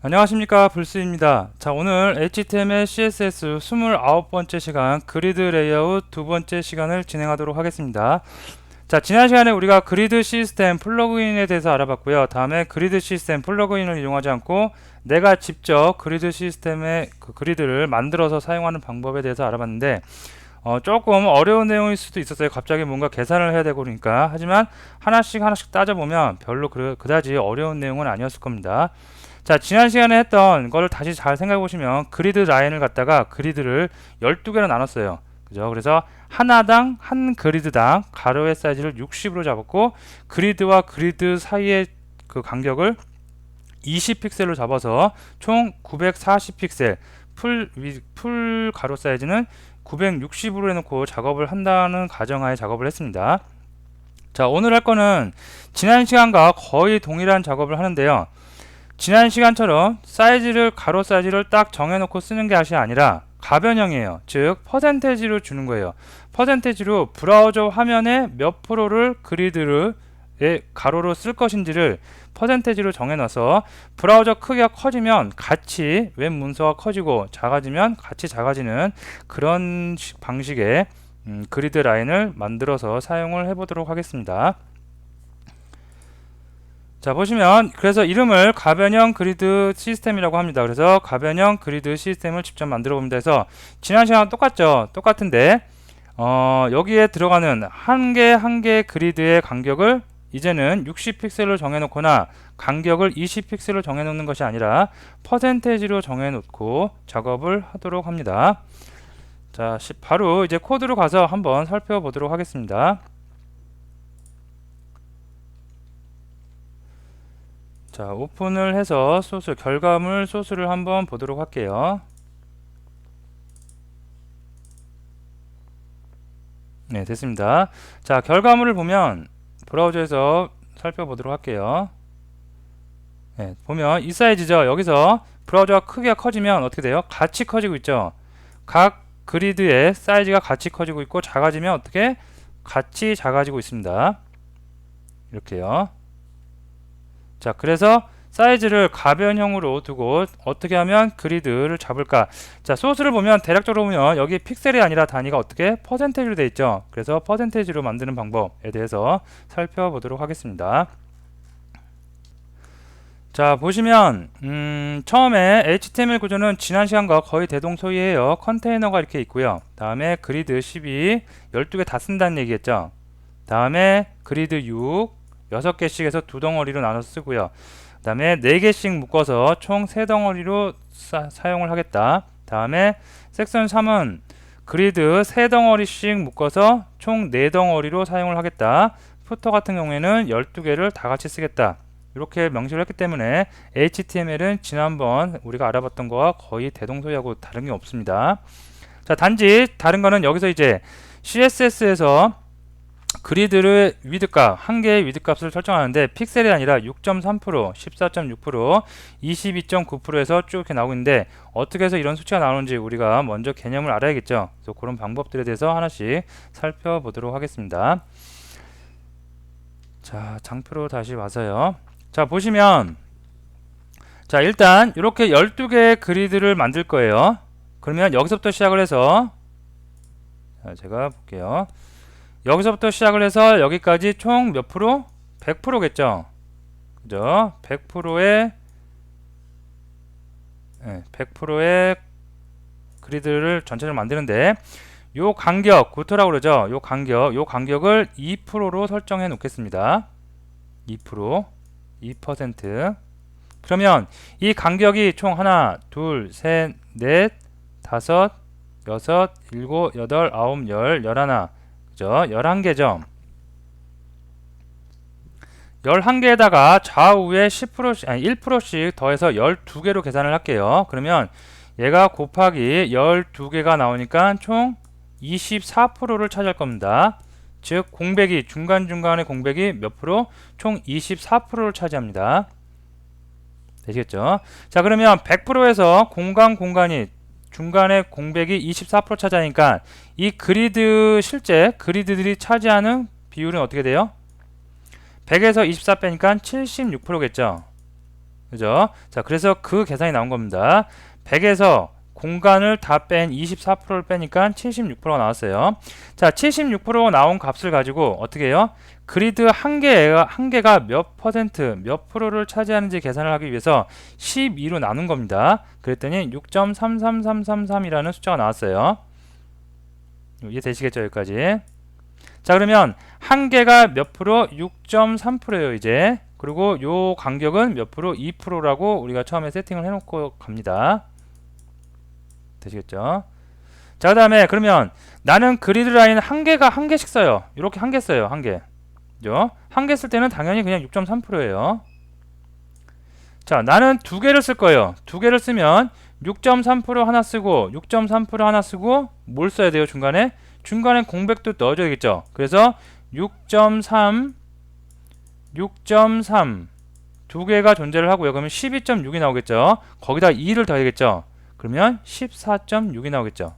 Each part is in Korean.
안녕하십니까, 불스입니다. 자, 오늘 HTML, CSS 29번째 시간 그리드 레이아웃 두 번째 시간을 진행하도록 하겠습니다. 자, 지난 시간에 우리가 그리드 시스템 플러그인에 대해서 알아봤고요. 다음에 그리드 시스템 플러그인을 이용하지 않고 내가 직접 그리드 시스템의 그리드를 만들어서 사용하는 방법에 대해서 알아봤는데 조금 어려운 내용일 수도 있었어요. 갑자기 뭔가 계산을 해야 되고 그러니까. 하지만 하나씩 따져보면 별로 그다지 어려운 내용은 아니었을 겁니다. 자, 지난 시간에 했던 거를 다시 잘 생각해 보시면 그리드 라인을 갖다가 그리드를 12개로 나눴어요. 그죠? 그래서 하나당 한 그리드당 가로의 사이즈를 60으로 잡았고 그리드와 그리드 사이의 그 간격을 20픽셀로 잡아서 총 940픽셀 풀 가로 사이즈는 960으로 해놓고 작업을 한다는 가정하에 작업을 했습니다. 자, 오늘 할 거는 지난 시간과 거의 동일한 작업을 하는데요. 지난 시간처럼 가로 사이즈를 딱 정해놓고 쓰는 것이 아니라 가변형이에요. 즉 퍼센테이지로 주는 거예요. 퍼센테이지로 브라우저 화면에 몇 프로를 그리드의 가로로 쓸 것인지를 퍼센테이지로 정해놔서 브라우저 크기가 커지면 같이 웹 문서가 커지고 작아지면 같이 작아지는 그런 방식의 그리드 라인을 만들어서 사용을 해보도록 하겠습니다. 자, 보시면 그래서 이름을 가변형 그리드 시스템이라고 합니다. 그래서 가변형 그리드 시스템을 직접 만들어 봅니다. 해서 지난 시간과 똑같죠? 똑같은데 여기에 들어가는 한 개 그리드의 간격을 이제는 60픽셀로 정해놓거나 간격을 20픽셀로 정해놓는 것이 아니라 퍼센테이지로 정해놓고 작업을 하도록 합니다. 자, 바로 이제 코드로 가서 한번 살펴보도록 하겠습니다. 자, 오픈을 해서 결과물 소스를 한번 보도록 할게요. 네, 됐습니다. 자, 결과물을 보면 브라우저에서 살펴보도록 할게요. 네, 보면 이 사이즈죠. 여기서 브라우저가 크기가 커지면 어떻게 돼요? 같이 커지고 있죠. 각 그리드의 사이즈가 같이 커지고 있고 작아지면 어떻게? 같이 작아지고 있습니다. 이렇게요. 자, 그래서 사이즈를 가변형으로 두고 어떻게 하면 그리드를 잡을까? 자, 소스를 보면 대략적으로 보면 여기 픽셀이 아니라 단위가 어떻게 퍼센테이지로 되어 있죠. 그래서 퍼센테이지로 만드는 방법에 대해서 살펴보도록 하겠습니다. 자, 보시면 처음에 HTML 구조는 지난 시간과 거의 대동소이해요. 컨테이너가 이렇게 있고요. 다음에 그리드 12 12개 다 쓴다는 얘기겠죠. 다음에 그리드 6 6개씩 해서 두 덩어리로 나눠서 쓰고요. 그 다음에 4개씩 묶어서 총 3덩어리로 사용을 하겠다. 다음에 섹션 3은 그리드 3덩어리씩 묶어서 총 4덩어리로 사용을 하겠다. 푸터 같은 경우에는 12개를 다 같이 쓰겠다. 이렇게 명시를 했기 때문에 HTML은 지난번 우리가 알아봤던 거와 거의 대동소이하고 다른 게 없습니다. 자, 단지 다른 거는 여기서 이제 CSS에서 그리드를 위드값, 한 개의 위드값을 설정하는데 픽셀이 아니라 6.3%, 14.6%, 22.9%에서 쭉 이렇게 나오고 있는데 어떻게 해서 이런 수치가 나오는지 우리가 먼저 개념을 알아야겠죠. 그래서 그런 방법들에 대해서 하나씩 살펴보도록 하겠습니다. 자, 장표로 다시 와서요. 자, 보시면 자, 일단 이렇게 12개의 그리드를 만들 거예요. 그러면 여기서부터 시작을 해서 자, 제가 볼게요. 여기서부터 시작을 해서 여기까지 총 몇 프로? 100%겠죠. 그죠? 100%의 그리드를 전체를 만드는데 요 간격, 구토라고 그러죠. 요 간격을 2%로 설정해 놓겠습니다. 2%, 2%. 그러면 이 간격이 총 하나, 둘, 셋, 넷, 다섯, 여섯, 일곱, 여덟, 아홉, 열, 열하나. 그죠? 11개죠. 11개에다가 좌우에 10%씩, 아니 1%씩 더해서 12개로 계산을 할게요. 그러면 얘가 곱하기 12개가 나오니까 총 24%를 차지할 겁니다. 즉 공백이 중간중간의 공백이 몇 프로? 총 24%를 차지합니다. 되시겠죠? 자, 그러면 100%에서 공간이 중간에 공백이 24% 차지하니까 이 실제 그리드들이 차지하는 비율은 어떻게 돼요? 100에서 24 빼니까 76%겠죠. 그죠? 자, 그래서 그 계산이 나온 겁니다. 100에서 공간을 다 뺀 24%를 빼니까 76%가 나왔어요. 자, 76% 나온 값을 가지고 어떻게 해요? 그리드 한 개가 몇 퍼센트, 몇 프로를 차지하는지 계산을 하기 위해서 12로 나눈 겁니다. 그랬더니 6.33333이라는 숫자가 나왔어요. 이해되시겠죠? 여기까지. 자, 그러면 한 개가 몇 프로? 6.3%예요, 이제. 그리고 요 간격은 몇 프로? 2%라고 우리가 처음에 세팅을 해놓고 갑니다. 되시겠죠? 자, 그 다음에 그러면 나는 그리드 라인 한 개씩 써요. 이렇게 한 개 써요. 한 개. 그죠? 한 개 쓸 때는 당연히 그냥 6.3%예요. 자, 나는 두 개를 쓸 거예요. 두 개를 쓰면 6.3% 하나 쓰고 6.3% 하나 쓰고 뭘 써야 돼요? 중간에 공백도 넣어줘야겠죠. 그래서 6.3 두 개가 존재를 하고요. 그러면 12.6이 나오겠죠. 거기다 2를 더해야겠죠. 그러면 14.6이 나오겠죠.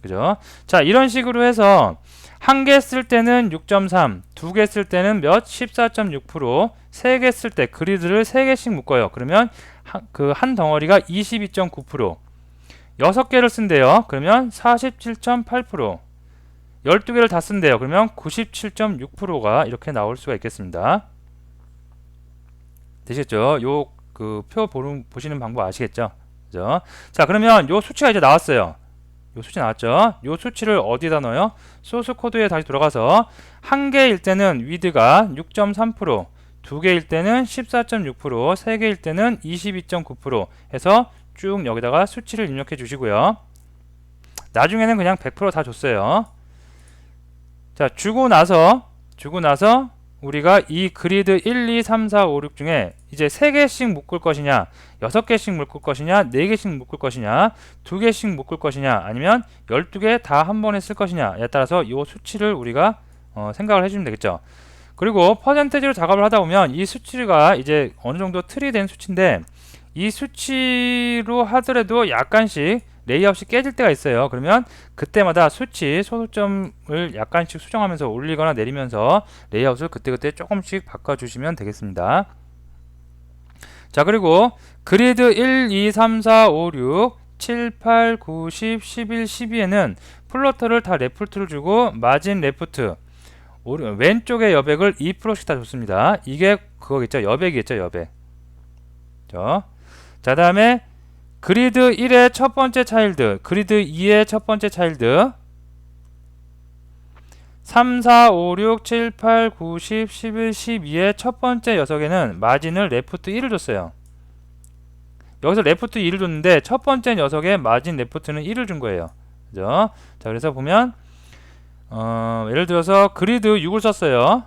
그죠? 자, 이런 식으로 해서 한 개 쓸 때는 6.3, 두 개 쓸 때는 몇? 14.6%, 세 개 쓸 때 그리드를 세 개씩 묶어요. 그러면 한 덩어리가 22.9%, 6개를 쓴대요. 그러면 47.8%, 12개를 다 쓴대요. 그러면 97.6%가 이렇게 나올 수가 있겠습니다. 되시겠죠? 요 그 표 보시는 방법 아시겠죠? 그죠? 자, 그러면 요 수치가 이제 나왔어요. 요 수치 나왔죠? 요 수치를 어디다 넣어요? 소스 코드에 다시 들어가서 한 개일 때는 위드가 6.3%, 두 개일 때는 14.6%, 세 개일 때는 22.9% 해서 쭉 여기다가 수치를 입력해 주시고요. 나중에는 그냥 100%다 줬어요. 자, 주고 나서 우리가 이 그리드 1, 2, 3, 4, 5, 6 중에 이제 3개씩 묶을 것이냐, 6개씩 묶을 것이냐, 4개씩 묶을 것이냐, 2개씩 묶을 것이냐, 아니면 12개 다 한 번에 쓸 것이냐에 따라서 이 수치를 우리가 생각을 해주면 되겠죠. 그리고 퍼센테이지로 작업을 하다 보면 이 수치가 이제 어느 정도 틀이 된 수치인데 이 수치로 하더라도 약간씩 레이아웃이 깨질 때가 있어요. 그러면 그때마다 수치 소수점을 약간씩 수정하면서 올리거나 내리면서 레이아웃을 그때그때 조금씩 바꿔주시면 되겠습니다. 자, 그리고 그리드 1, 2, 3, 4, 5, 6, 7, 8, 9, 10, 11, 12에는 플로터를 다 레프트를 주고 마진 레프트 왼쪽의 여백을 2%씩 다 줬습니다. 이게 그거겠죠. 여백이겠죠. 여백. 자, 다음에 그리드 1의 첫 번째 차일드, 그리드 2의 첫 번째 차일드, 3, 4, 5, 6, 7, 8, 9, 10, 11, 12의 첫 번째 녀석에는 마진을 레프트 1을 줬어요. 여기서 레프트 2를 줬는데 첫 번째 녀석에 마진 레프트는 1을 준 거예요. 그죠? 자, 그래서 보면 예를 들어서 그리드 6을 썼어요.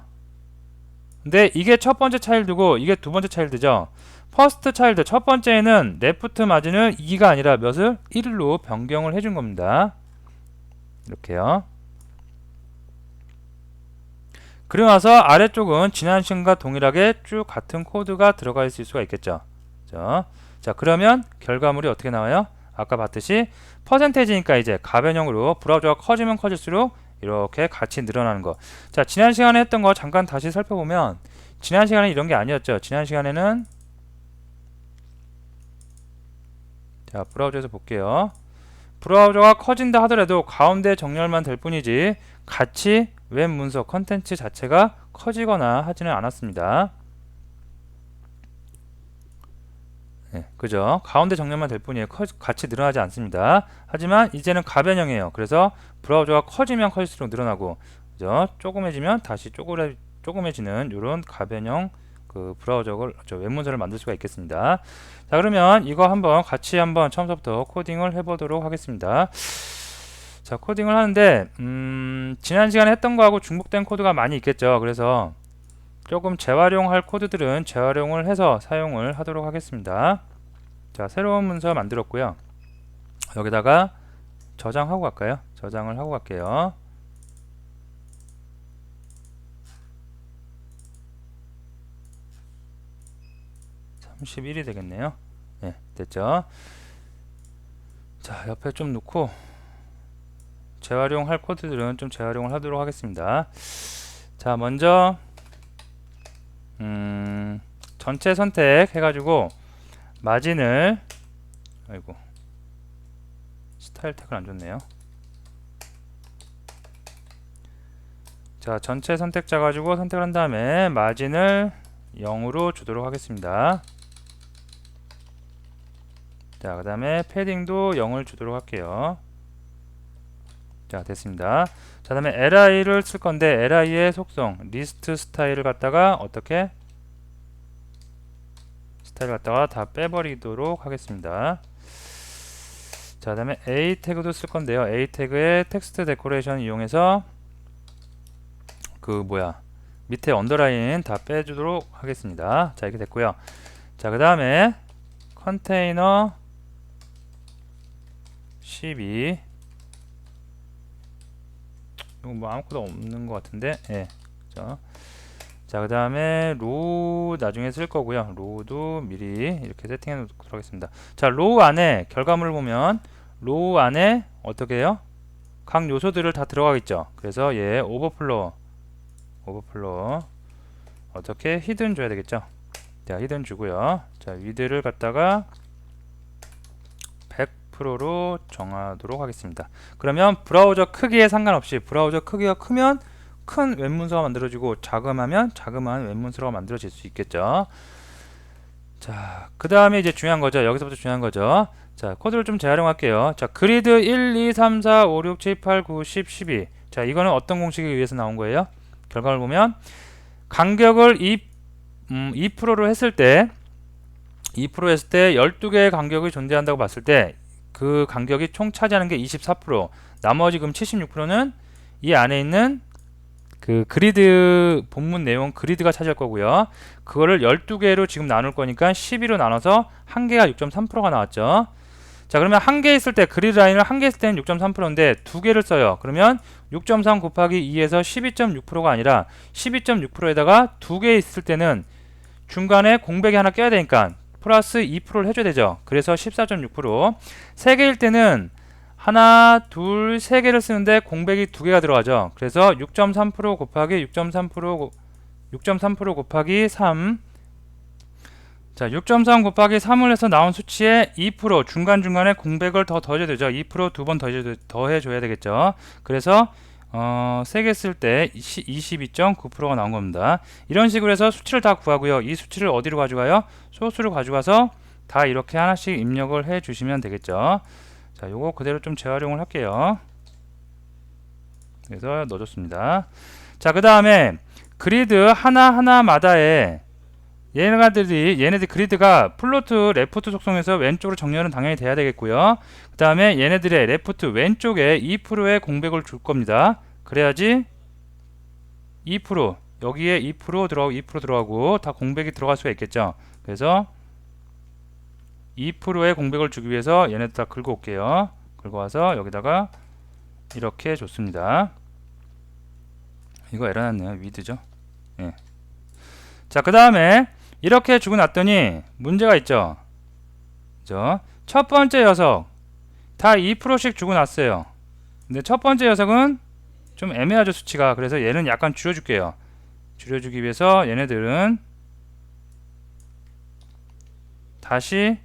근데 이게 첫 번째 차일드고 이게 두 번째 차일드죠. 퍼스트 차일드 첫 번째에는 레프트 마진을 2가 아니라 몇을? 1로 변경을 해준 겁니다. 이렇게요. 그리고 나서 아래쪽은 지난 시간과 동일하게 쭉 같은 코드가 들어가 있을 수가 있겠죠. 자, 그러면 결과물이 어떻게 나와요? 아까 봤듯이 퍼센테이지니까 이제 가변형으로 브라우저가 커지면 커질수록 이렇게 같이 늘어나는 거. 자, 지난 시간에 했던 거 잠깐 다시 살펴보면 지난 시간에 이런 게 아니었죠. 지난 시간에는 자, 브라우저에서 볼게요. 브라우저가 커진다 하더라도 가운데 정렬만 될 뿐이지 같이 웹 문서 컨텐츠 자체가 커지거나 하지는 않았습니다. 네, 그죠? 가운데 정렬만 될 뿐이에요. 같이 늘어나지 않습니다. 하지만 이제는 가변형이에요. 그래서 브라우저가 커지면 커질수록 늘어나고, 그죠? 조그매지면 다시 조그매지는 이런 가변형 그 브라우저를 웹 문서를 만들 수가 있겠습니다. 자, 그러면 이거 같이 한번 처음부터 코딩을 해보도록 하겠습니다. 자, 코딩을 하는데 지난 시간에 했던 거하고 중복된 코드가 많이 있겠죠. 그래서 조금 재활용할 코드들은 재활용을 해서 사용을 하도록 하겠습니다. 자, 새로운 문서 만들었고요. 여기다가 저장하고 갈까요? 저장을 하고 갈게요. (31이) 되겠네요. 네, 됐죠. 자, 옆에 좀 놓고 재활용할 코드들은 좀 재활용을 하도록 하겠습니다. 자, 먼저 전체 선택해가지고 마진을 아이고 스타일 태그를 안 줬네요. 자, 전체 선택자 가지고 선택을 한 다음에 마진을 0으로 주도록 하겠습니다. 자, 그 다음에 패딩도 0을 주도록 할게요. 자, 됐습니다. 자, 다음에 li를 쓸 건데 li의 속성 리스트 스타일을 갖다가 어떻게 스타일을 갖다가 다 빼버리도록 하겠습니다. 자, 그 다음에 a 태그도 쓸 건데요. a 태그의 텍스트 데코레이션 이용해서 밑에 언더라인 다 빼주도록 하겠습니다. 자, 이렇게 됐고요. 자, 그 다음에 컨테이너 12 이거 뭐 아무것도 없는 것 같은데, 예. 자, 그 다음에 로우 나중에 쓸 거고요. 로우도 미리 이렇게 세팅해 놓도록 하겠습니다. 자, 로우 안에 결과물을 보면 로우 안에 어떻게 해요? 각 요소들을 다 들어가겠죠. 그래서 얘 오버플로우 어떻게 히든 줘야 되겠죠. 자, 히든 주고요. 자, 위드를 갖다가 100%로 정하도록 하겠습니다. 그러면 브라우저 크기에 상관없이 브라우저 크기가 크면 큰 웹문서가 만들어지고 작음하면 자그마한 웹문서가 만들어질 수 있겠죠. 자, 그 다음에 이제 중요한 거죠. 여기서부터 중요한 거죠. 자, 코드를 좀 재활용할게요. 자, 그리드 1, 2, 3, 4, 5, 6, 7, 8, 9, 10, 12. 자, 이거는 어떤 공식에 의해서 나온 거예요? 결과를 보면 간격을 2%로 했을 때 2% 했을 때 12개의 간격이 존재한다고 봤을 때 그 간격이 총 차지하는 게 24%, 나머지 그럼 76%는 이 안에 있는 그 그리드 본문 내용 그리드가 차지할 거고요. 그거를 12개로 지금 나눌 거니까 12로 나눠서 한 개가 6.3%가 나왔죠. 자, 그러면 한 개 있을 때 그리드 라인을 한 개 있을 때는 6.3%인데 두 개를 써요. 그러면 6.3 곱하기 2에서 12.6%가 아니라 12.6%에다가 두 개 있을 때는 중간에 공백이 하나 껴야 되니까 플러스 2%를 해줘야 되죠. 그래서 14.6%. 세 개일 때는 하나, 둘, 세 개를 쓰는데 공백이 두 개가 들어가죠. 그래서 6.3% 곱하기 6.3% 곱하기 3. 자, 6.3 곱하기 3을 해서 나온 수치에 2% 중간중간에 공백을 더 더해줘야 되죠. 2% 두 번 더해줘야 되겠죠. 그래서 3개 쓸 때 22.9%가 나온 겁니다. 이런 식으로 해서 수치를 다 구하고요. 이 수치를 어디로 가져가요? 소스로 가져가서 다 이렇게 하나씩 입력을 해 주시면 되겠죠. 자, 요거 그대로 좀 재활용을 할게요. 그래서 넣어줬습니다. 자, 그 다음에 그리드 하나하나마다의 얘네들 그리드가 플로트 레프트 속성에서 왼쪽으로 정렬은 당연히 돼야 되겠고요. 그 다음에 얘네들의 레프트 왼쪽에 2%의 공백을 줄 겁니다. 그래야지 2% 여기에 2% 들어가고 2% 들어가고 다 공백이 들어갈 수가 있겠죠. 그래서 2%의 공백을 주기 위해서 얘네들 다 긁어 올게요. 긁어 와서 여기다가 이렇게 줬습니다. 이거 에러 났네요. 위드죠. 예. 자, 그 다음에 이렇게 주고 났더니 문제가 있죠. 그죠? 첫 번째 녀석 다 2%씩 주고 났어요. 근데 첫 번째 녀석은 좀 애매하죠, 수치가. 그래서 얘는 약간 줄여줄게요. 줄여주기 위해서 얘네들은 다시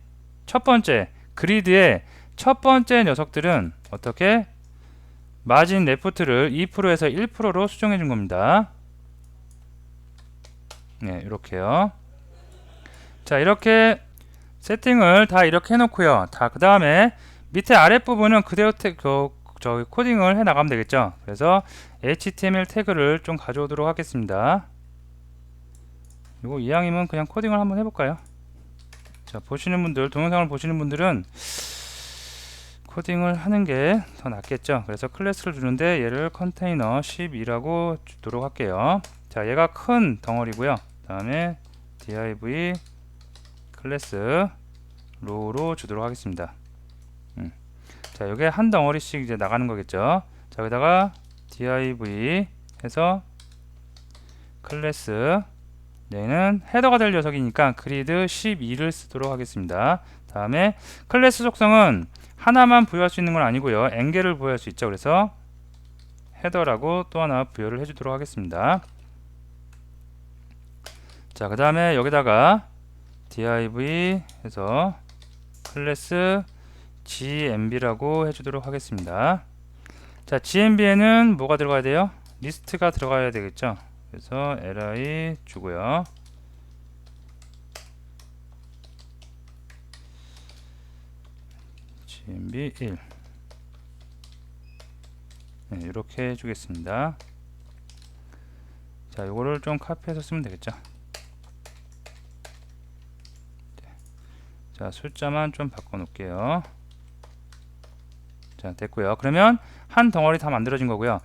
첫 번째 그리드의 첫 번째 녀석들은 어떻게 마진 레프트를 2%에서 1%로 수정해 준 겁니다. 네, 이렇게요. 자, 이렇게 세팅을 다 이렇게 해놓고요. 자, 그 다음에 밑에 아랫부분은 그대로 저기 코딩을 해 나가면 되겠죠. 그래서 HTML 태그를 좀 가져오도록 하겠습니다. 이거 이왕이면 그냥 코딩을 한번 해볼까요? 자, 보시는 분들, 동영상을 보시는 분들은 코딩을 하는 게 더 낫겠죠. 그래서 클래스를 주는데 얘를 컨테이너 12라고 주도록 할게요. 자, 얘가 큰 덩어리고요. 그 다음에 div 클래스 로우로 주도록 하겠습니다. 자, 여기에 한 덩어리씩 이제 나가는 거겠죠. 자, 여기다가 div 해서 클래스 얘는 헤더가 될 녀석이니까 그리드 12를 쓰도록 하겠습니다. 다음에 클래스 속성은 하나만 부여할 수 있는 건 아니고요. n개를 부여할 수 있죠. 그래서 헤더라고 또 하나 부여를 해주도록 하겠습니다. 자, 그 다음에 여기다가 div 해서 클래스 gmb라고 해주도록 하겠습니다. 자, gmb에는 뭐가 들어가야 돼요? 리스트가 들어가야 되겠죠. 그래서 li 주고요. gmb 1 이렇게 해주겠습니다. 자, 요거를 좀 카피해서 쓰면 되겠죠. 자, 숫자만 좀 바꿔 놓을게요. 자, 됐고요. 그러면 한 덩어리 다 만들어진 거고요.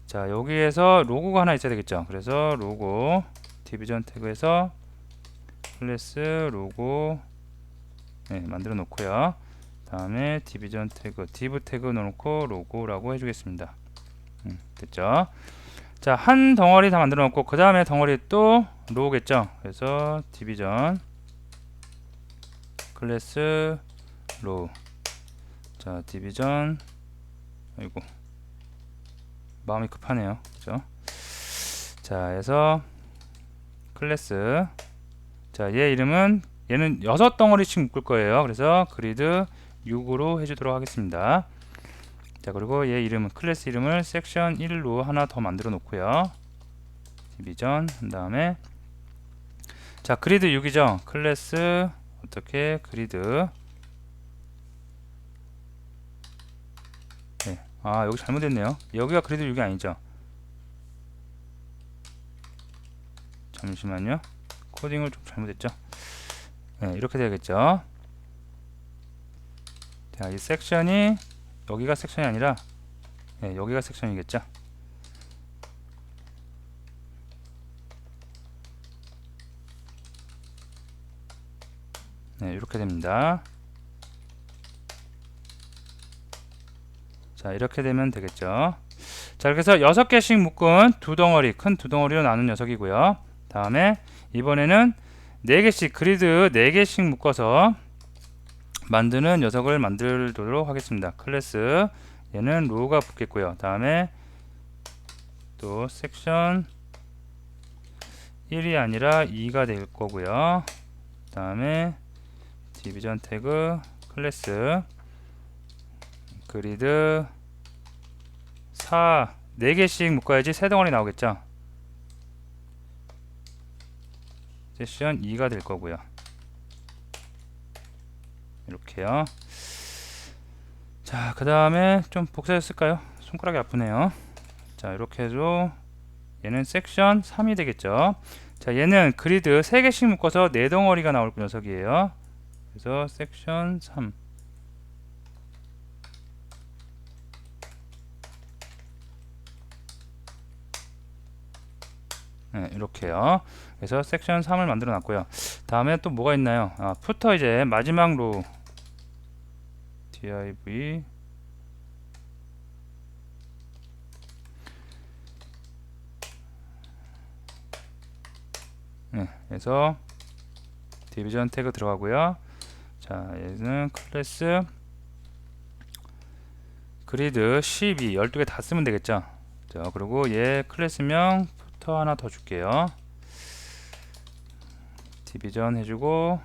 자, 여기에서 로고가 하나 있어야 되겠죠. 그래서 로고 디비전 태그에서 클래스 로고 만들어 놓고요. 다음에 디비전 태그 div 태그 넣어놓고 로고라고 해주겠습니다. 됐죠. 자, 한 덩어리 다 만들어 놓고 그 다음에 덩어리 또 로우겠죠. 그래서 디비전 클래스 로우. 자, 디비전 아이고 마음이 급하네요. 그죠? 자, 해서 클래스 자, 얘 이름은 얘는 6덩어리씩 묶을 거예요. 그래서 그리드 6으로 해주도록 하겠습니다. 자, 그리고 얘 이름은 클래스 이름을 섹션 1로 하나 더 만들어 놓고요. 디비전 한 다음에 자, 그리드 6이죠. 클래스 어떻게 그리드 아, 여기 잘못했네요. 여기가 그리드 6이 아니죠. 잠시만요. 코딩을 좀 잘못했죠. 이렇게 되겠죠. 자, 이 섹션이 여기가 섹션이 아니라 여기가 섹션이겠죠. 이렇게 됩니다. 자, 이렇게 되면 되겠죠. 자, 그래서 6개씩 묶은 두 덩어리, 큰 두 덩어리로 나눈 녀석이고요. 다음에 이번에는 4개씩 그리드 4개씩 묶어서 만드는 녀석을 만들도록 하겠습니다. 클래스 얘는 로우가 붙겠고요. 다음에 또 섹션 1이 아니라 2가 될 거고요. 다음에 디비전 태그 클래스 그리드 4 4개씩 묶어야지 3덩어리 나오겠죠. 세션 2가 될 거고요. 이렇게요. 자, 그 다음에 좀 복사했을까요? 손가락이 아프네요. 자, 이렇게 해도 얘는 섹션 3이 되겠죠. 자, 얘는 그리드 3개씩 묶어서 4덩어리가 나올 녀석이에요. 그래서 섹션 3 이렇게요. 그래서 섹션 3을 만들어 놨고요. 다음에 또 뭐가 있나요? 푸터 이제 마지막 로우 div 그래서 디비전 태그 들어가고요. 자, 얘는 클래스 그리드 12 12개 다 쓰면 되겠죠. 자, 그리고 얘 클래스명 푸터 하나 더 줄게요. 디비전 해주고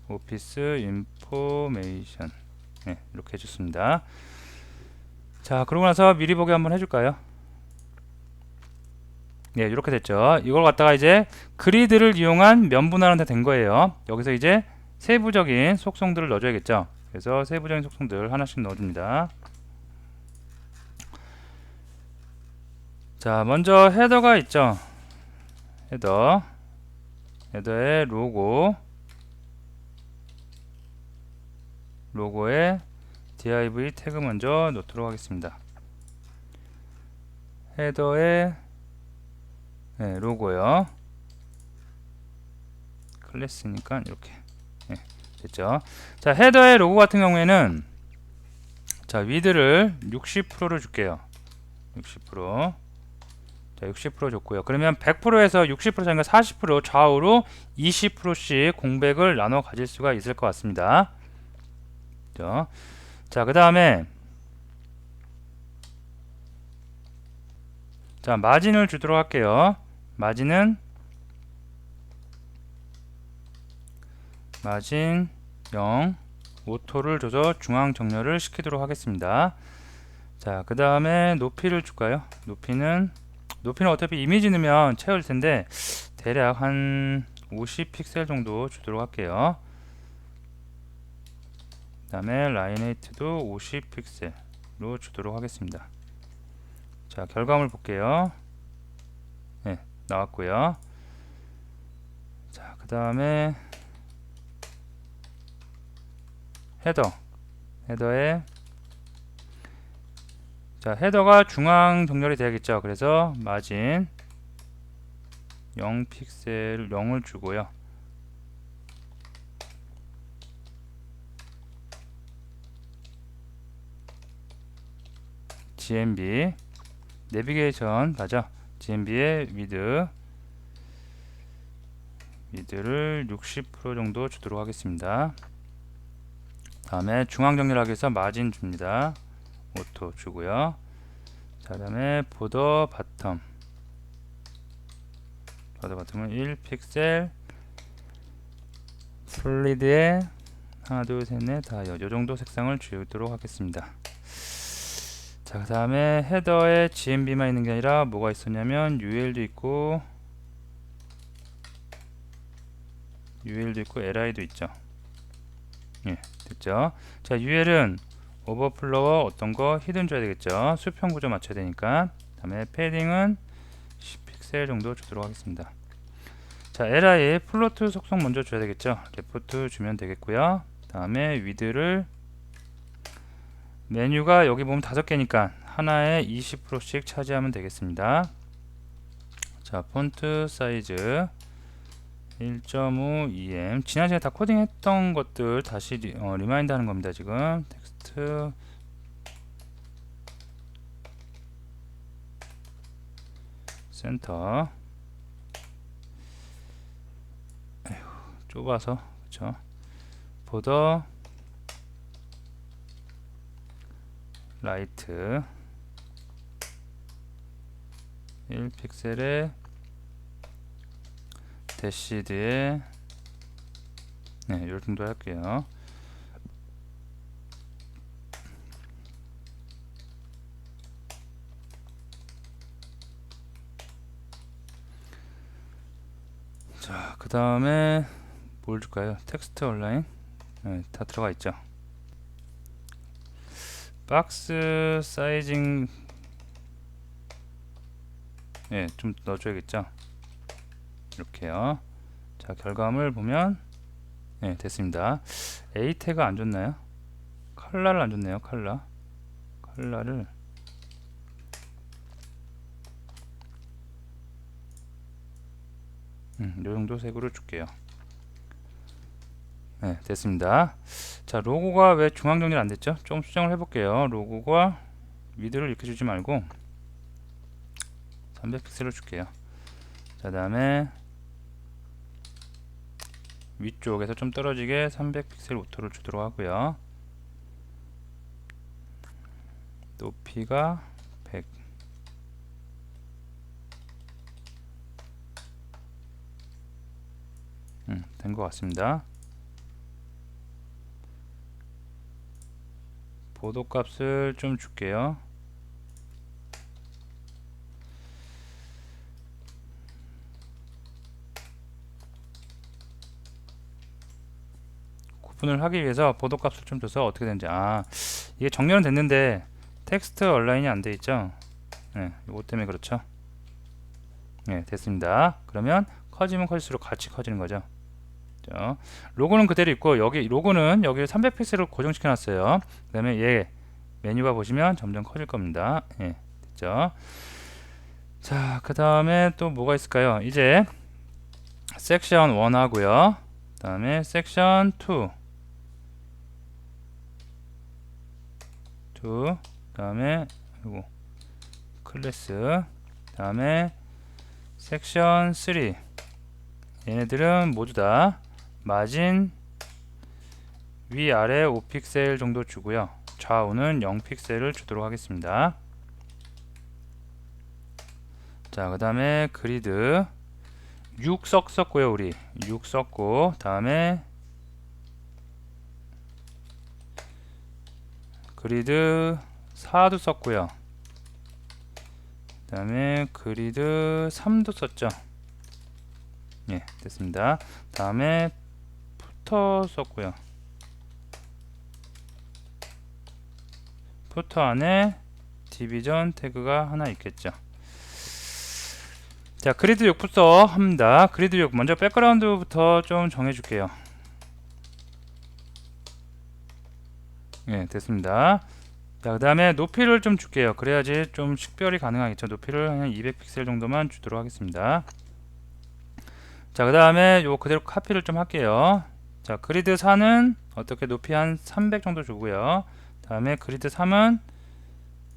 오피스 인포메이션 이렇게 해줬습니다. 자, 그러고 나서 미리 보기 한번 해줄까요? 이렇게 됐죠. 이걸 갖다가 이제 그리드를 이용한 면분할한테 된 거예요. 여기서 이제 세부적인 속성들을 넣어줘야겠죠. 그래서 세부적인 속성들 하나씩 넣어줍니다. 자, 먼저 헤더가 있죠. 헤더의 로고에 div 태그 먼저 넣도록 하겠습니다. 헤더의 로고요. 클래스니까 이렇게 됐죠. 자, 헤더의 로고 같은 경우에는 자, 위드를 60%를 줄게요. 60%. 자, 60% 줬고요. 그러면 100%에서 60% 아니라 40% 좌우로 20%씩 공백을 나눠 가질 수가 있을 것 같습니다. 그죠? 자, 그 다음에 자, 마진을 주도록 할게요. 마진은 마진 0 오토를 줘서 중앙 정렬을 시키도록 하겠습니다. 자, 그 다음에 높이를 줄까요? 높이는 어차피 이미지 넣으면 채울 텐데 대략 한 50픽셀 정도 주도록 할게요. 그 다음에 라인 헤이트도 50픽셀로 주도록 하겠습니다. 자, 결과물 볼게요. 네, 나왔고요. 자, 그 다음에 헤더에 자, 헤더가 중앙 정렬이 돼야겠죠. 그래서 마진 0픽셀 0을 주고요. GMB 내비게이션 맞아. GMB의 위드를 60% 정도 주도록 하겠습니다. 다음에 중앙 정렬하기 위해서 마진 줍니다. 오토 주고요. 자, 다음에 보더 바텀은 1픽셀 솔리드에 하나 둘 셋 넷 다섯 요정도 색상을 주도록 하겠습니다. 자, 그 다음에 헤더에 GMB만 있는 게 아니라 뭐가 있었냐면 UL도 있고 LI도 있죠. 예, 됐죠. 자, UL은 오버플로어 어떤거 히든 줘야 되겠죠. 수평 구조 맞춰야 되니까. 다음에 패딩은 10픽셀 정도 주도록 하겠습니다. 자, LI 플로트 속성 먼저 줘야 되겠죠. 레포트 주면 되겠고요. 다음에 위드를 메뉴가 여기 보면 5개니까 하나에 20%씩 차지하면 되겠습니다. 자, 폰트 사이즈 1.5 EM 지난 시간에 다 코딩했던 것들 다시 리마인드 하는 겁니다. 지금 텍스트 센터 좁아서 그쵸. 보더 라이트 1픽셀에 대시드에 네, 요 정도 할게요. 자, 그 다음에 뭘 줄까요? 텍스트 온라인 네, 다 들어가 있죠. 박스 사이징 네, 좀 넣어줘야겠죠. 이렇게요. 자, 결과물 보면 네, 됐습니다. A 태그 안 줬나요? 컬러를 안 줬네요. 컬러를 요 정도 색으로 줄게요. 네, 됐습니다. 자, 로고가 왜 중앙 정렬 안 됐죠? 좀 수정을 해볼게요. 로고가 위드를 이렇게 주지 말고 300픽셀로 줄게요. 자, 다음에 위쪽에서 좀 떨어지게 300픽셀 오토를 주도록 하고요. 높이가 100 된 것 같습니다. 보도 값을 좀 줄게요. 구분을 하기 위해서 보도 값을 좀 줘서 어떻게 되는지 이게 정렬은 됐는데 텍스트 얼라인이 안 돼 있죠. 네, 이것 때문에 그렇죠. 네, 됐습니다. 그러면 커지면 커질수록 같이 커지는 거죠. 로고는 그대로 있고 여기 로고는 여기 300픽셀을 고정시켜 놨어요. 그 다음에 얘 메뉴가 보시면 점점 커질 겁니다. 예, 됐죠. 자, 그 다음에 또 뭐가 있을까요? 이제 섹션 1 하고요. 그 다음에 섹션 2 그 다음에 이거 클래스 그 다음에 섹션 3 얘네들은 모두 다 마진 위아래 5픽셀 정도 주고요. 좌우는 0픽셀을 주도록 하겠습니다. 자, 그 다음에 그리드 6 썼고요. 우리 6 썼고 다음에 그리드 4도 썼고요. 그 다음에 그리드 3도 썼죠. 예, 됐습니다. 다음에 푸터 썼고요. 푸터 안에 디비전 태그가 하나 있겠죠. 자, 그리드 6부터 합니다. 그리드 6 먼저 백그라운드부터 좀 정해줄게요. 예, 됐습니다. 자, 그 다음에 높이를 좀 줄게요. 그래야지 좀 식별이 가능하겠죠. 높이를 한 200픽셀 정도만 주도록 하겠습니다. 자, 그 다음에 요 그대로 카피를 좀 할게요. 자, 그리드 4는 어떻게 높이 한 300 정도 주고요. 다음에 그리드 3은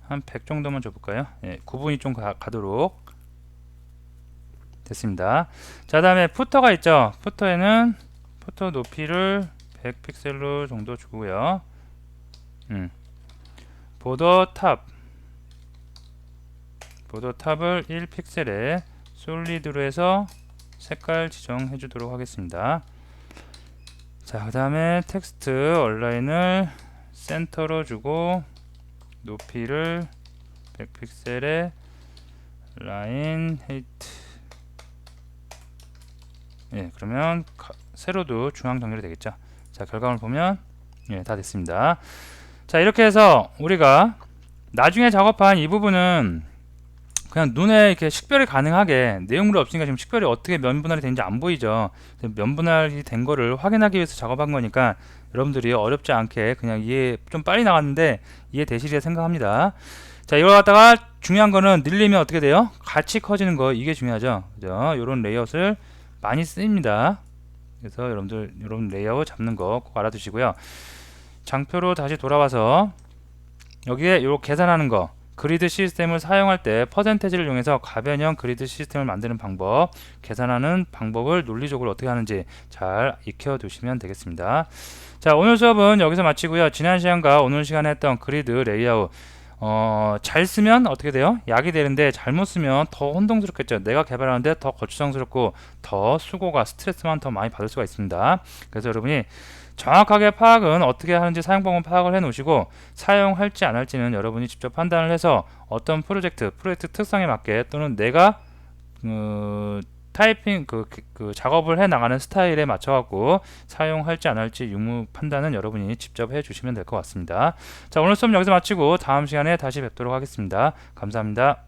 한 100 정도만 줘볼까요? 예, 구분이 좀 가도록 됐습니다. 자, 다음에 푸터가 있죠. 푸터에는 푸터 높이를 100픽셀로 정도 주고요. 보더 탑을 1픽셀에 솔리드로 해서 색깔 지정해 주도록 하겠습니다. 자, 그 다음에 텍스트 얼라인을 센터로 주고 높이를 100픽셀에 라인 헤이트. 예, 그러면 세로도 중앙 정렬이 되겠죠. 자, 결과물 보면 예, 다 됐습니다. 자, 이렇게 해서 우리가 나중에 작업한 이 부분은 그냥 눈에 이렇게 식별이 가능하게 내용물이 없으니까 지금 식별이 어떻게 면 분할이 되는지 안 보이죠. 면 분할이 된 거를 확인하기 위해서 작업한 거니까 여러분들이 어렵지 않게 그냥 이해 좀 빨리 나왔는데 이해되시리라 생각합니다. 자, 이걸 갖다가 중요한 거는 늘리면 어떻게 돼요? 같이 커지는 거, 이게 중요하죠. 그죠? 요런 레이아웃을 많이 씁니다. 그래서 여러분 레이아웃 잡는 거 꼭 알아두시고요. 장표로 다시 돌아와서 여기에 요 계산하는 거, 그리드 시스템을 사용할 때 퍼센테지를 이용해서 가변형 그리드 시스템을 만드는 방법, 계산하는 방법을 논리적으로 어떻게 하는지 잘 익혀 두시면 되겠습니다. 자, 오늘 수업은 여기서 마치고요. 지난 시간과 오늘 시간에 했던 그리드 레이아웃 잘 쓰면 어떻게 돼요? 약이 되는데 잘못 쓰면 더 혼동스럽겠죠. 내가 개발하는데 더 거추장스럽고 더 수고가 스트레스만 더 많이 받을 수가 있습니다. 그래서 여러분이 정확하게 파악은 어떻게 하는지 사용 방법 파악을 해 놓으시고 사용할지 안 할지는 여러분이 직접 판단을 해서 어떤 프로젝트 특성에 맞게 또는 내가 타이핑 작업을 해 나가는 스타일에 맞춰 갖고 사용할지 안 할지 유무 판단은 여러분이 직접 해 주시면 될 것 같습니다. 자, 오늘 수업 여기서 마치고 다음 시간에 다시 뵙도록 하겠습니다. 감사합니다.